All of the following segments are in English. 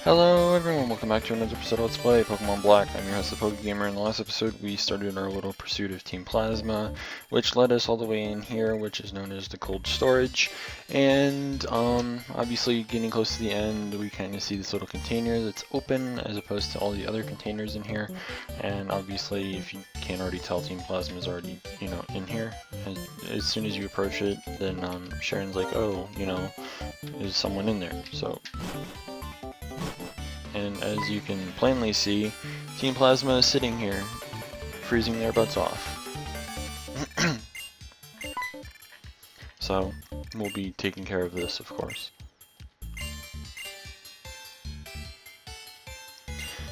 Hello everyone, welcome back to another episode of Let's Play Pokemon Black. I'm your host, the PokeGamer. In the last episode, we started our little pursuit of Team Plasma, which led us all the way in here, which is known as the cold storage. And obviously, getting close to the end, we kind of see this little container that's open, as opposed to all the other containers in here. And obviously, if you can't already tell, Team Plasma is already, in here. And as soon as you approach it, then Sharon's like, oh, there's someone in there. So. And as you can plainly see, Team Plasma is sitting here, freezing their butts off. So, we'll be taking care of this, of course.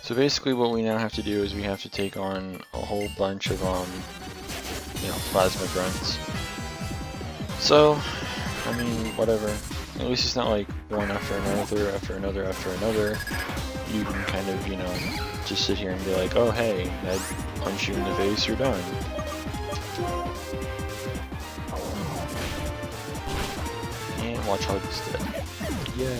So basically what we now have to do is we have to take on a whole bunch of, plasma grunts. So, I mean, whatever. At least it's not like one after another, after another, after another. You can kind of, just sit here and be like, oh hey, I punch you in the face, you're done. And watch how this dead. Yay.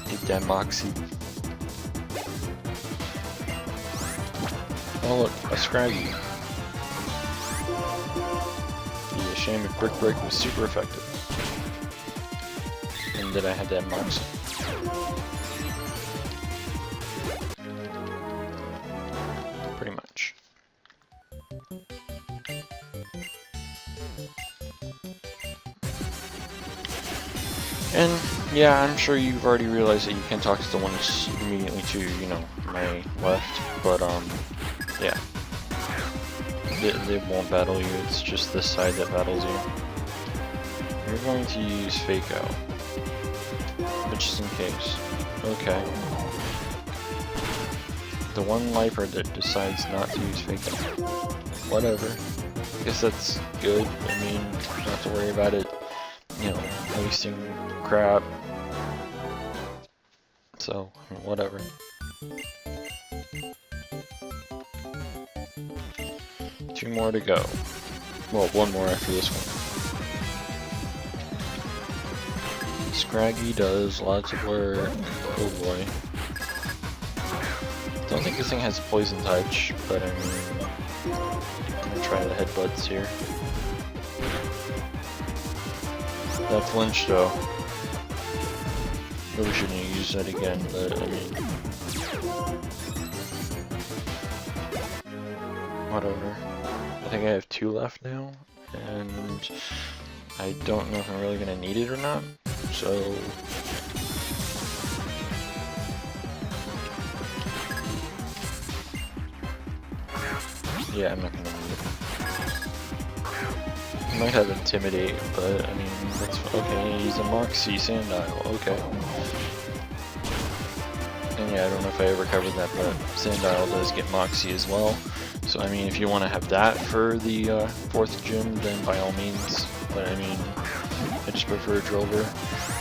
Hit that Moxie. Oh look, a Scraggy. The Shaman Brick Break was super effective. And then I had that Moxie. Pretty much. And yeah, I'm sure you've already realized that you can talk to the one that's immediately to, my left, but yeah. They won't battle you, it's just this side that battles you. You're going to use Fake Out. But just in case. Okay. The one Lifer that decides not to use Fake Out. Whatever. I guess that's good. I mean, not to worry about it, wasting crap. So, whatever. Two more to go. Well, one more after this one. Scraggy does lots of work. Oh boy. Don't think this thing has poison touch, but I mean, I'm gonna try the headbutts here. That flinch though. Really shouldn't use that again, but I mean, whatever. I think I have 2 left now, and I don't know if I'm really gonna need it or not. So yeah, I'm not gonna need it. I might have Intimidate, but I mean, that's okay. He's a Moxie Sandile, okay. And yeah, I don't know if I ever covered that, but Sandile does get Moxie as well. So I mean, if you want to have that for the 4th gym, then by all means. But I mean, I just prefer Drover.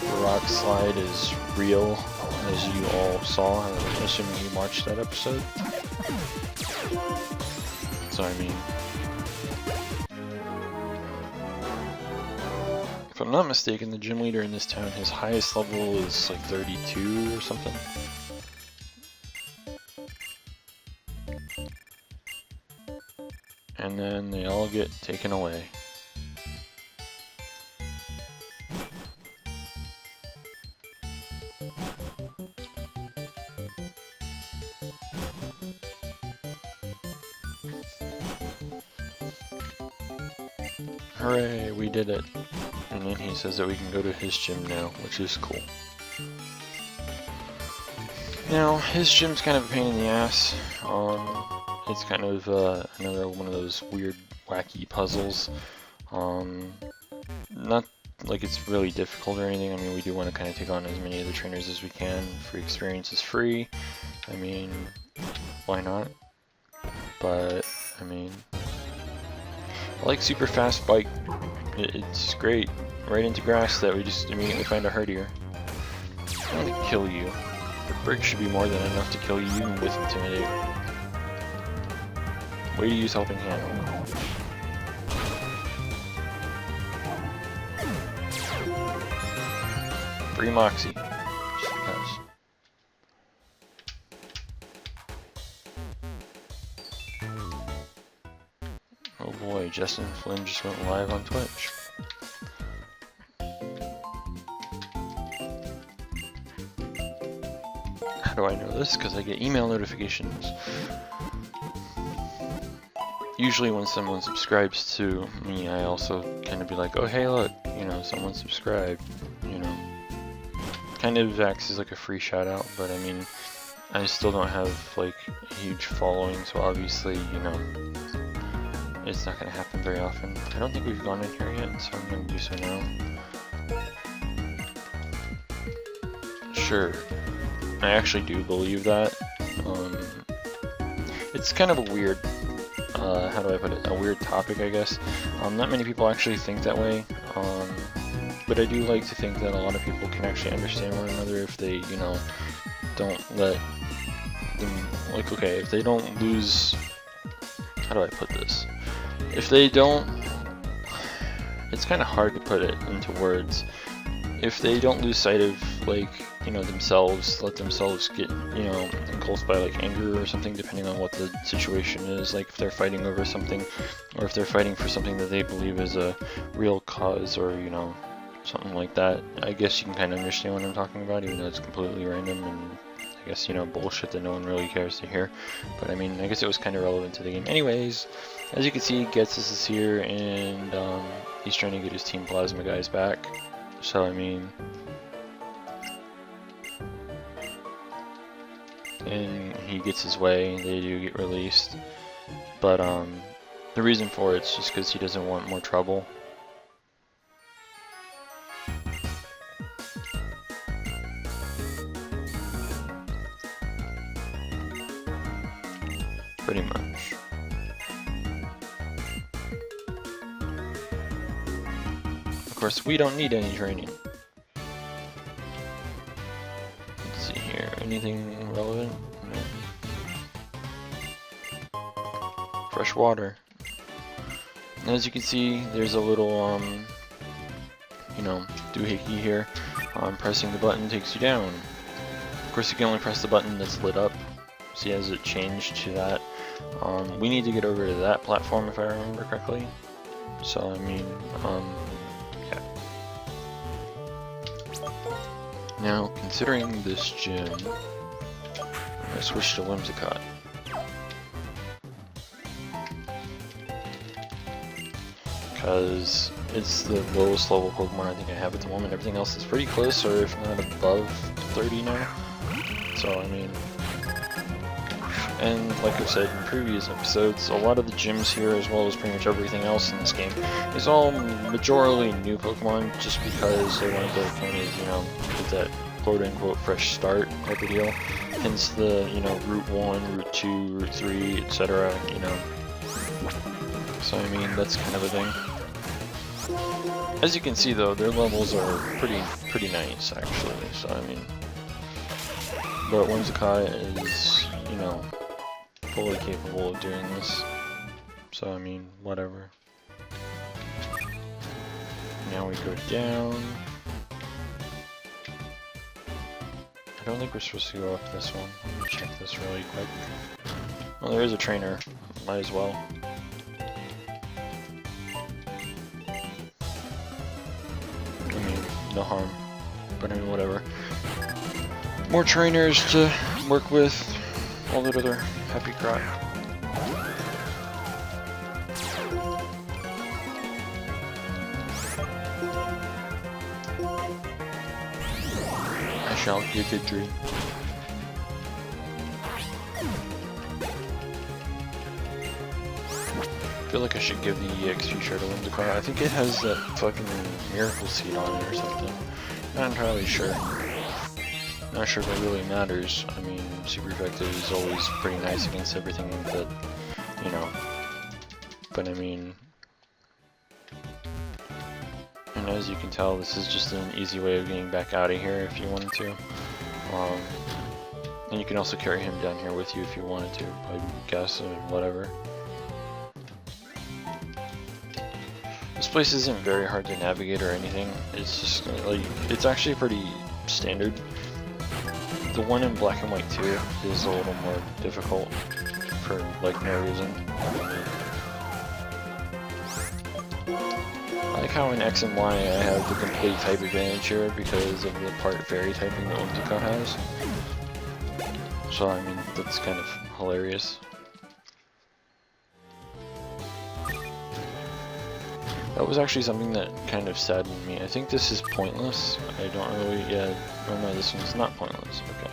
The Rock Slide is real, as you all saw, assuming you watched that episode. So I mean, if I'm not mistaken, the gym leader in this town, his highest level is like 32 or something. And then they all get taken away. Hooray, we did it. And then he says that we can go to his gym now, which is cool. Now, his gym's kind of a pain in the ass. It's kind of another one of those weird, wacky puzzles. Not like it's really difficult or anything. I mean, we do want to kind of take on as many of the trainers as we can. Free experience is free. I mean, why not? But, I mean, I like super fast bike. It's great. Right into grass that we just immediately find a herdier. I'm gonna kill you. The brick should be more than enough to kill you even with Intimidate. Way to use Helping Hand. Free Moxie. Just because. boy, Justin Flynn just went live on Twitch. How do I know this? Because I get email notifications. Usually when someone subscribes to me, I also kind of be like, oh hey look, you know, someone subscribed, you know. Kind of acts as like a free shout out, but I mean, I still don't have like a huge following, so obviously, you know, it's not going to happen very often. I don't think we've gone in here yet, so I'm going to do so now. Sure, I actually do believe that. It's kind of a weird, how do I put it, a weird topic, I guess. Not many people actually think that way, but I do like to think that a lot of people can actually understand one another if they, you know, don't let them, like, okay, if they don't lose, how do I put this? If they don't, it's kind of hard to put it into words. If they don't lose sight of, like, you know, themselves, let themselves get, you know, engulfed by like anger or something, depending on what the situation is, like if they're fighting over something, or if they're fighting for something that they believe is a real cause, or, you know, something like that. I guess you can kind of understand what I'm talking about, even though it's completely random and I guess, you know, bullshit that no one really cares to hear. But I mean, I guess it was kind of relevant to the game. Anyways, as you can see, Getsus is here, and he's trying to get his Team Plasma guys back. So I mean, and he gets his way, they do get released. But the reason for it's just because he doesn't want more trouble. Pretty much. Of course, we don't need any training. Let's see here. Anything relevant? No. Fresh water. And as you can see, there's a little, you know, doohickey here. Pressing the button takes you down. Of course, you can only press the button that's lit up. See, as it changed to that. We need to get over to that platform if I remember correctly. So, I mean, yeah. Now, considering this gym, I'm going to switch to Whimsicott. Because it's the lowest level Pokemon I think I have at the moment. Everything else is pretty close, or if not above 30 now. So, I mean... And like I've said in previous episodes, a lot of the gyms here, as well as pretty much everything else in this game, is all majorly new Pokemon, just because they wanted to kind of, you know, get that quote-unquote fresh start type of deal. Hence the, you know, Route 1, Route 2, Route 3, etc., you know. So I mean, that's kind of a thing. As you can see though, their levels are pretty nice actually, so I mean... But Whimsicott is, you know, fully capable of doing this. So I mean, whatever. Now we go down. I don't think we're supposed to go up this one. Let me check this really quick. Well, there is a trainer. Might as well. I mean, no harm. But I mean, whatever. More trainers to work with. All that other happy crap. I shall give a dream. I feel like I should give the EXP shirt to Whimsicott. I think it has that fucking miracle seed on it or something. Not entirely sure. Not sure if it really matters. I mean, super effective is always pretty nice against everything that, you know. But I mean, and as you can tell, this is just an easy way of getting back out of here if you wanted to. And you can also carry him down here with you if you wanted to, I guess, or whatever. This place isn't very hard to navigate or anything. It's just like, it's actually pretty standard. The one in black and white too is a little more difficult for like no reason. like how in X and Y I have the complete type advantage here because of the part fairy typing that Whimsicott has. So I mean, that's kind of hilarious. That was actually something that kind of saddened me. I think this is pointless. I don't really, oh no, this one's not pointless. Okay.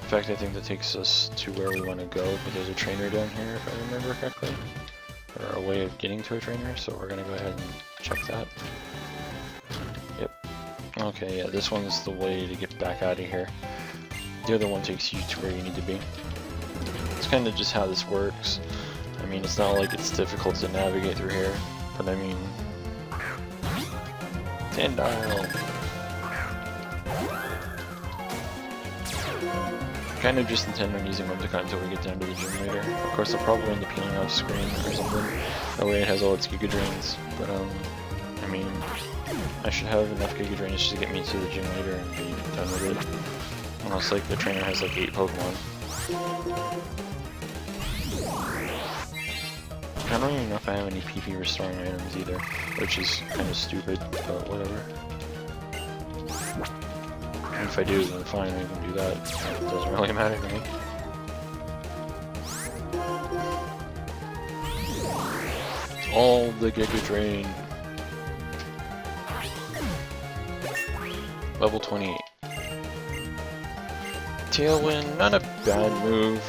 In fact, I think that takes us to where we want to go, but there's a trainer down here if I remember correctly. Or a way of getting to a trainer, so we're gonna go ahead and check that. Yep. Okay, yeah, this one's the way to get back out of here. The other one takes you to where you need to be. It's kind of just how this works. I mean, it's not like it's difficult to navigate through here, but I mean... Tandile! Kind of just intend on using Whimsicott until we get down to the gym later. Of course, I'll probably end up peeling off screen or something. That way it has all its Giga Drains. But, I mean, I should have enough Giga Drains just to get me to the gym later and be done with it. Unless, like, the trainer has, like, 8 Pokemon. I don't even know if I have any PP restoring items either, which is kind of stupid, but whatever. And if I do, then fine, we can do that. It doesn't really matter to me. All the Giga Drain. Level 28. Tailwind, not a bad move,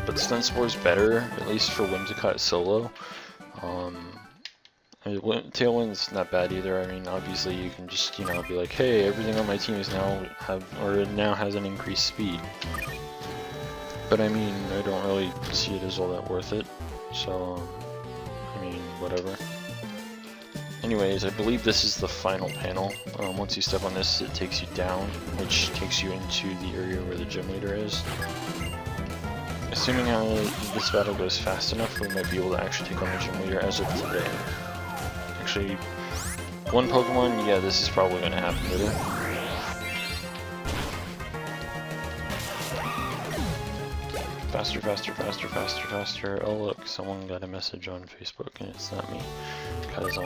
but Stun Spore's better, at least for Whimsicott solo. Tailwind's not bad either. I mean, obviously you can just, you know, be like, hey, everything on my team is now has an increased speed. But I mean, I don't really see it as all that worth it. So, I mean, whatever. Anyways, I believe this is the final panel. Once you step on this, it takes you down, which takes you into the area where the gym leader is. Assuming this battle goes fast enough, we might be able to actually take on the gym leader as of today. Actually, one Pokemon, yeah, this is probably going to happen with it. Faster, faster, faster, faster, faster. Oh look, someone got a message on Facebook and it's not me. Because,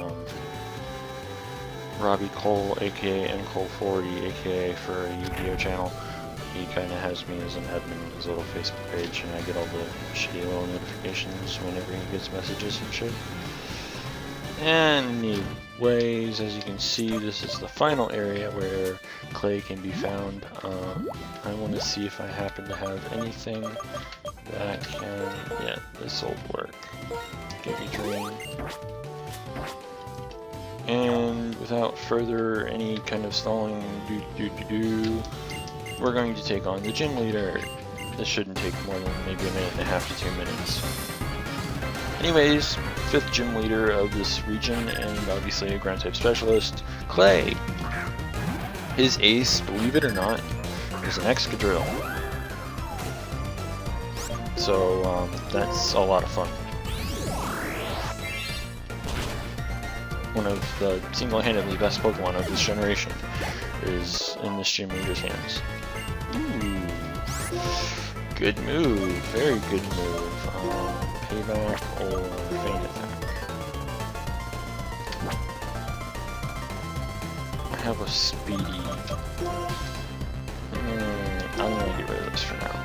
Robbie Cole, aka Ncole40, aka for a Yu-Gi-Oh channel, he kind of has me as an admin in his little Facebook page, and I get all the shitty little notifications whenever he gets messages and shit. Anyways, as you can see, this is the final area where clay can be found. I want to see if I happen to have anything that can... yeah, this will work. Give me Dream. And without further any kind of stalling, we're going to take on the gym leader. This shouldn't take more than maybe a minute and a half to 2 minutes. Anyways, 5th gym leader of this region, and obviously a ground type specialist, Clay. His ace, believe it or not, is an Excadrill. So that's a lot of fun. One of the single-handedly best Pokemon of this generation is in this gym leader's hands. Ooh, good move, very good move. Payback or Feint Attack. I have a Speedy. I'm gonna get rid of this for now.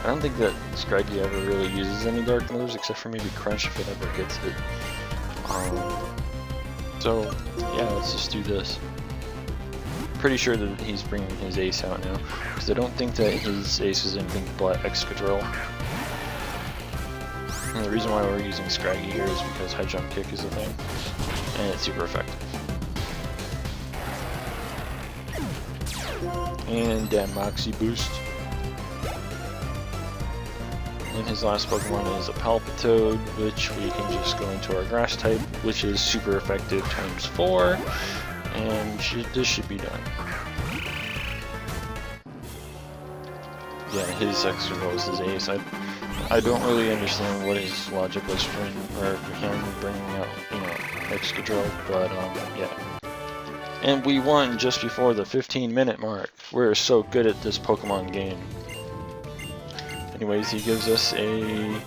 I don't think that Scraggy ever really uses any dark moves except for maybe Crunch if it ever gets it. So yeah, let's just do this. Pretty sure that he's bringing his ace out now, because I don't think that his ace is anything but Excadrill. And the reason why we're using Scraggy here is because High Jump Kick is a thing, and it's super effective. And Moxie Boost. And his last Pokemon is a Palpitoad, which we can just go into our Grass type, which is super effective times 4, and this should be done. Yeah, his Excadrill is his ace. I don't really understand what his logic was for him bringing out, you know, Excadrill, but yeah. And we won just before the 15-minute mark. We're so good at this Pokemon game. Anyways, he gives us a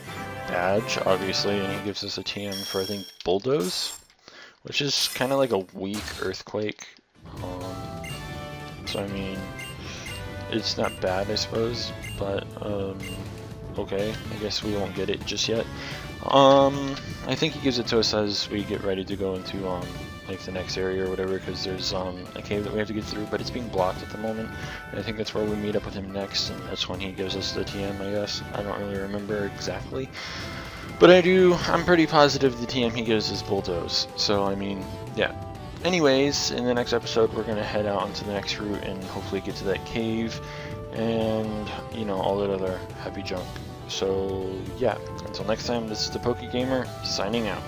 badge, obviously, and he gives us a TM for, I think, Bulldoze. which is kind of like a weak earthquake. So I mean, it's not bad, I suppose, but okay, I guess we won't get it just yet. I think he gives it to us as we get ready to go into like the next area or whatever, because there's a cave that we have to get through, but it's being blocked at the moment. And I think that's where we meet up with him next, and that's when he gives us the TM, I guess. I don't really remember exactly, but I'm pretty positive the TM he gives is Bulldoze. So I mean, yeah. Anyways, in the next episode we're gonna head out onto the next route and hopefully get to that cave and, you know, all that other happy junk. So yeah, until next time, this is the PokeGamer signing out.